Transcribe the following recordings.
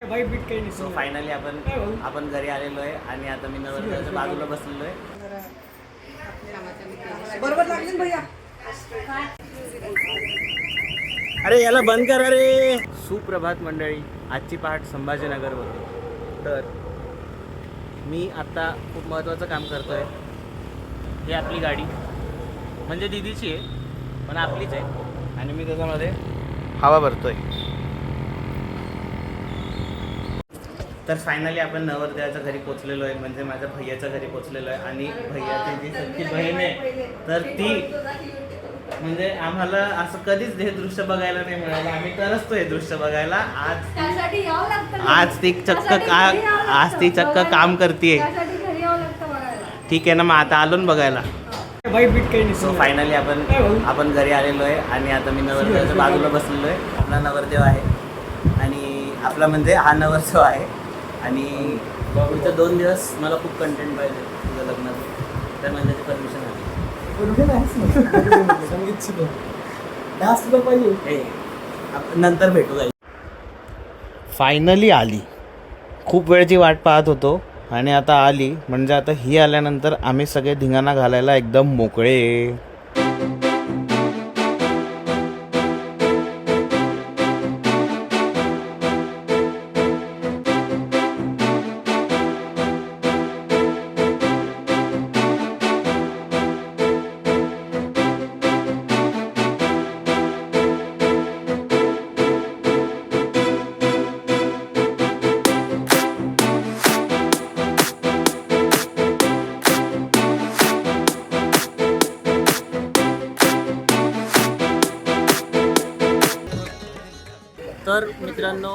So finally आपण घरी आलेलो आहे आणि आता मी नवरदेवाच्या बाजूला बसलेलो आहे. बरोबर लागले भैया. अरे याला बंद करा रे. सुप्रभात मंडळी, आजची पहाट संभाजीनगरवरून. तर मी आता खूप महत्त्वाचं काम करतोय. ही आपली गाडी म्हणजे दीदीची आहे पण आपलीच आहे आणि मी त्याच्यामध्ये हवा भरतोय. तर फायनली आपण नवरदेवाच्या घरी पोचलेलो आहे, म्हणजे माझ्या भैयाच्या घरी पोचलेलो आहे. आणि भैयाची जी सख्खी बहीण आहे तर ती म्हणजे आम्हाला असं कधीच हे दृश्य बघायला नाही मिळालं. आम्ही तरच तो हे दृश्य बघायला आज ती चक्क काम करते. ठीक आहे ना, मग आता आलो ना बघायला. सो फायनली आपण घरी आलेलो आहे आणि आता मी नवरदेवाच्या बाजूला बसलेलो आहे. आपला नवरदेव आहे आणि आपला म्हणजे हा नवरदेव आहे. आणि पुढच्या 2 दिवस मला खूप कंटेंट पाहिजे तुझं लग्नात, तर म्हणजे परमिशन आली. नंतर भेटू जाईल. फायनली आली. खूप वेळची वाट पाहत होतो आणि आता आली, म्हणजे आता ही आल्यानंतर आम्ही सगळे धिंगाणा घालायला एकदम मोकळे. तर मित्रांनो,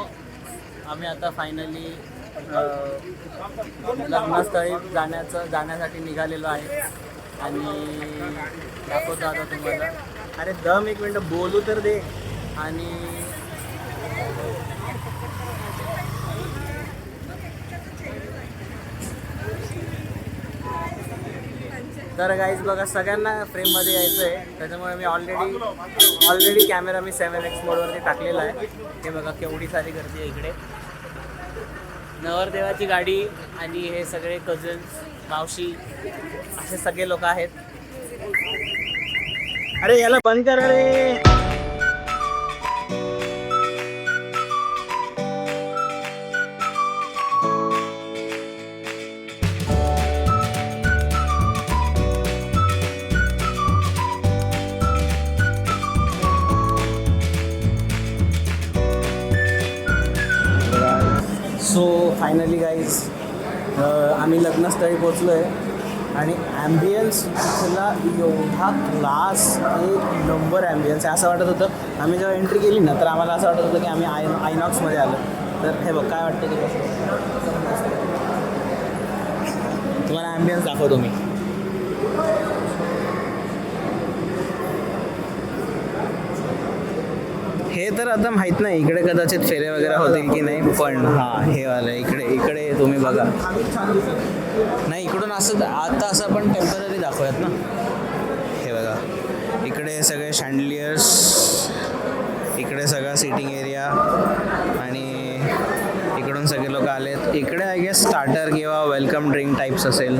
आम्ही आता फायनली लग्नस्थळी जाण्यासाठी निघालेलो आहे आणि दाखवतो आता तुम्हाला. अरे दम एक मिनटं बोलू तर दे. आणि तर गाईज बघा, सगळ्यांना फ्रेममध्ये यायचं आहे, त्याच्यामुळे मी ऑलरेडी कॅमेरा मी 7x मोडवरती टाकलेला आहे. हे बघा केवढी सारी गर्दी आहे इकडे. नवरदेवाची गाडी आणि हे सगळे कझन्स, मावशी, असे सगळे लोक आहेत. अरे याला बंद करा रे. सो फायनली गाईज आम्ही लग्नस्थळी पोचलो आहे आणि ॲम्बियन्स इथला एवढा क्लास, एक नंबर ॲम्बियन्स आहे. असं वाटत होतं आम्ही जेव्हा एंट्री केली ना तर आम्हाला असं वाटत होतं की आम्ही आयनॉक्समध्ये आलो. तर हे बघ काय वाटतं की तुम्हाला ॲम्बियन्स दाखवतो मी. हे तर आता माहीत नाही इकडे कदाचित फेरे वगैरे होतील की नाही, पण हां हे वालं इकडे तुम्ही बघा. नाही इकडून असं आता असं आपण टेम्पररी दाखवूयात ना. हे बघा इकडे सगळे शँडलियर्स, इकडे सगळा सिटिंग एरिया आणि इकडून सगळे लोक आलेत. इकडे आय गेस स्टार्टर किंवा वेलकम ड्रिंक टाईप्स असेल.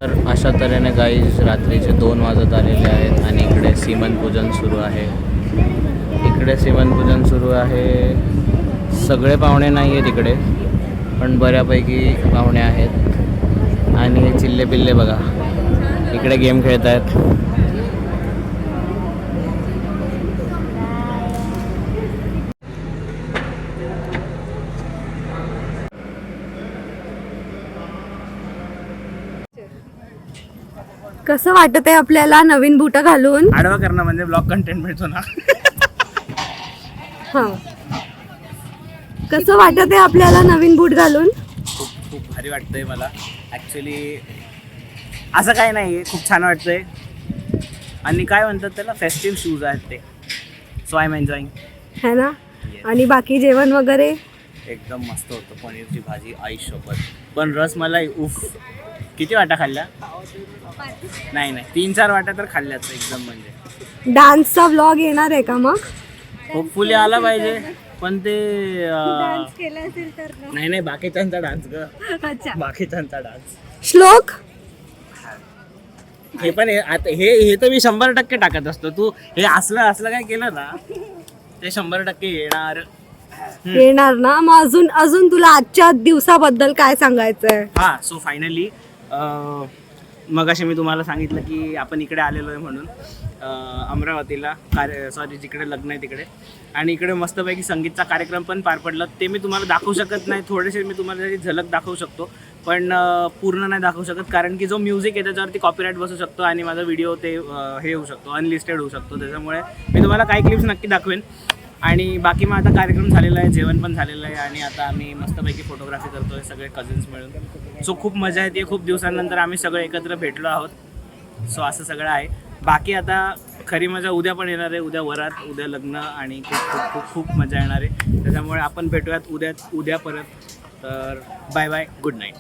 तर अशा तऱ्हेने गाईज रात्रीचे 2 वाजत आलेले आहेत आणि इकडे सीमनपूजन सुरू आहे. सगळे पाहुणे नाही आहेत इकडे, पण बऱ्यापैकी पाहुणे आहेत. आणि चिल्ले पिल्ले बघा इकडे गेम खेळत आहेत. कसं वाटत आहे आपल्याला नवीन बुट घालून? आडवा करणं म्हणजे ब्लॉग कंटेंट मिळतो ना. हा, कसं वाटत आहे आपल्याला नवीन बूट घालून? खूप भारी वाटतंय मला ॲक्च्युली. असं काही नाही आहे, खूप छान वाटतंय. आणि काय म्हणतात त्याला, फेस्टिव्ह शूज आहेत ते. So I am enjoying. है ना. आणि बाकी जेवण वगैरे एकदम मस्त होतं. पनीरची भाजी आई शपथ. पण रसमलाई उफ. किती वाटा खाल्ल्या? नाही 3-4 वाट्या तर खाल्ल्याच एकदम. म्हणजे डान्सचा व्लॉग येणार आहे का मग? होपफुली आला पाहिजे. पण ते डान्स केला असेल तर नाही बाकीच्यांचा डान्स ग. अच्छा, बाकीच्यांचा डान्स. श्लोक हे पण आता हे तर मी 100% टाकत असतो. तू हे असलं काय केलं ना ते 100% येणार ना. मग अजून तुला आजच्या दिवसाबद्दल काय सांगायचंय? हा, सो फायनली मगाशी मी तुम्हाला सांगितलं की आपण इकडे आलेलो आहे म्हणून अमरावतीला जिकडे लग्न आहे तिकडे. आणि इकडे मस्तपैकी संगीतचा कार्यक्रम पण पार पडला. ते मी तुम्हाला दाखवू शकत नाही. थोडेसे मी तुम्हाला त्याची झलक दाखवू शकतो, पण पूर्ण नाही दाखवू शकत. कारण की जो म्युझिक आहे त्याच्यावरती कॉपीराईट बसू शकतो आणि माझा व्हिडिओ ते हे होऊ शकतो, अनलिस्टेड होऊ शकतो. त्याच्यामुळे मी तुम्हाला काही क्लिप्स नक्की दाखवेन. आणि बाकी मग आता कार्यक्रम झालेला आहे, जेवण पण झालेलं आहे आणि आता आम्ही मस्तपैकी फोटोग्राफी करतो आहे सगळे कझिन्स मिळून. सो खूप मजा येते. खूप दिवसांनंतर आम्ही सगळे एकत्र भेटलो आहोत. सो असं सगळं आहे. बाकी आता खरी मजा उद्या पण येणार आहे. उद्या वरात, उद्या लग्न आणि खूप खूप खूप खूप मजा येणार आहे. त्याच्यामुळे आपण भेटूयात उद्या परत. तर बाय बाय, गुड नाईट.